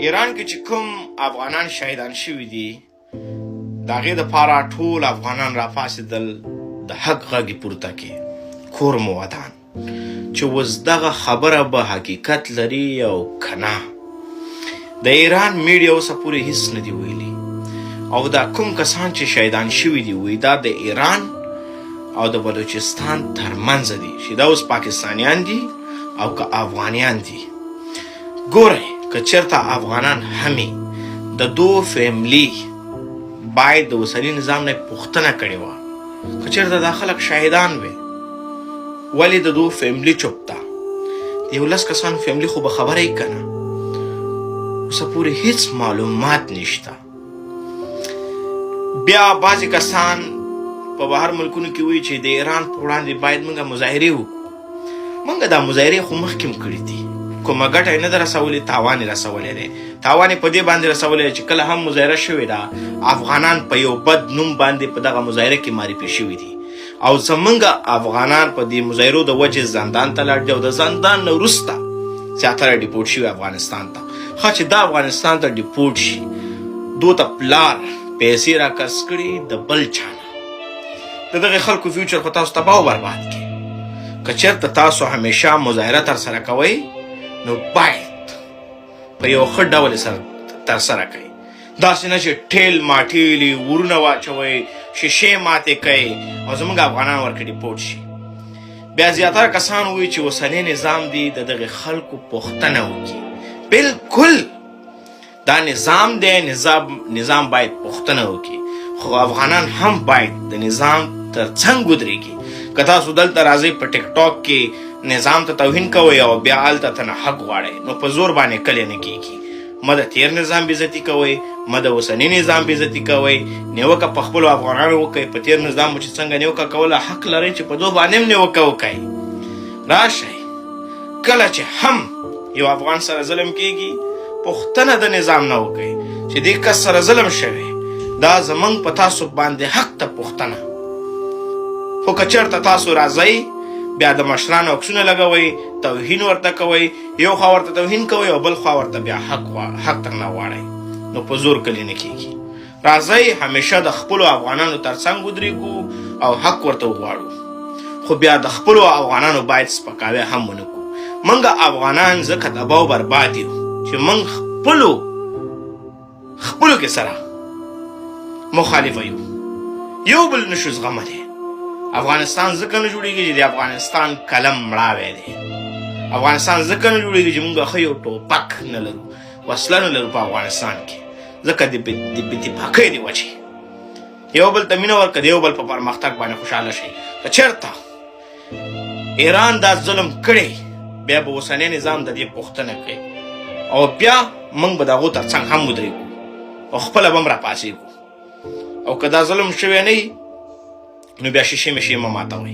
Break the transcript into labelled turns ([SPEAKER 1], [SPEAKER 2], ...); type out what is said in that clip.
[SPEAKER 1] ایران کې چې کوم افغانان شهیدان شوي دي د هغې دپاره ټول افغانان راپاڅېدل د حق غږ یې پورته کړي کور مو ودان چې اوس دغه خبره به حقیقت لري او که نه. د ایران میډیا اوسه پورې هیڅ نه دي ویلي او دا کوم کسان چې شهیدان شوي دي وایي دا د ایران او د بلوچستان ترمنځ دي چې دا اوس پاکستانیان دي او که افغانیان دي. ګورئ که چېرته افغانان همې د دو فیملی باید د اوسني نظام نه پوښتنه کړې وه که چېرته دا خلک شهیدان وي ولې د دو فیملی چوپ ده؟ د 11 کسانو فیملی خو به خبره یې که نه اوسه پورې هیڅ معلومات نشته. بیا بعضې کسان په بهر ملکونو کې وایي چې د ایران په وړاندې باید موږ مظاهرې وکړو. موږ دا مظاهرې خو مخکې هم کړي دي، کومه ګټه یې نه ده رسولې، تاوان یې رسولی دی. تاوان یې په دې باندې رسولی دی چې کله هم مظاهره شوې ده افغانان په یو بد نوم باندې په دغه مظاهره کې معرفي شوي دي او زمونږ افغانان په دې مظاهرو د وجې زندان ته لاړ دي او د زندان نه وروسته زیاتره ډیپورټ شوي افغانستان ته. ښه چې دا افغانستان ته ډیپورټ شي دو ته پلار پیسې راکس کړي د بل چا نه د دغې خلکو فیوچر خو تاسو تباه و برباد کړي. که چېرته تاسو همیشه مظاهره ترسره کوئ نو باید په یو ښه ډول سره ترسره کوئ، داسې نه چې ټیل ماټیلي ورونه واچوئ، شیشې ماتې کوئ او زموږ افغانان ورکې ډیپورټ شي. بیا زیاتره کسان وایي چې اوسنی نظام دی د دغې خلکو پوښتنه وکړي. بلکل دا نظام دی، نظام باید پوښتنه وکړي، خو افغانان هم باید د نظام تر څنګ ودرېږي. که تاسو دلته راځئ په ټیک ټاک کې نظام ته توهین کوئ او بیا هلته ته نه حق غواړئ نو په زور باندې کلی نه کېږي. مه د تیر نظام بېزتي کوئ، مه د اوسني نظام بېزتي کوئ، نیوکه په خپلو افغانانو وکئ. په تیر نظام مو چې څنګه نیوکه کوله حق لرئ چې په دو باندې هم نیوکه وکئ. راشئ کله چې هم یو افغان سره ظلم کېږي پوښتنه د نظام نه وکئ چې دې کس سره ظلم شوی دا زمونږ په تاسو باندې حق ته پوښتنه. خو که چېرته تاسو راځئ بیا د مشرانو عکسونه لګوئ، توهین ورته کوئ، یو خوا ورته توهین کوئ او بل خوا ورته بیا حق ترنه غواړئ نو په زور کلي نه کېږي. راځئ همیشه د خپلو افغانانو تر څنګ ودرېږو او حق ورته وغواړو، خو بیا د خپلو افغانانو باید سپکاوی هم ونه کړو. موږ افغانان ځکه تباه و برباد یو چې موږ خپلو کې سره مخالفه یو بل نشو زغملی. افغانستان ځکه نه جوړېږي چې د افغانستان قلم مړاوی دی. افغانستان ځکه نه جوړېږي چې موږ ښه یو ټوپک نه لرو، وسله نه لرو په افغانستان کې، ځکه د بېاتفاقۍ د وجې. یو بل ته مینه ورکړه، د یو بل په پرمختګ باندې خوشحاله شئ. که چېرته ایران دا ظلم کړی بیا به اوسنی نظام د دې پوښتنه کوي او بیا موږ به د هغو تر څنګ هم ودرېږو او خپله به هم راپاڅېږو. او که دا ظلم شوی نه وي نو بیا شیشې میشې مه ماتوئ.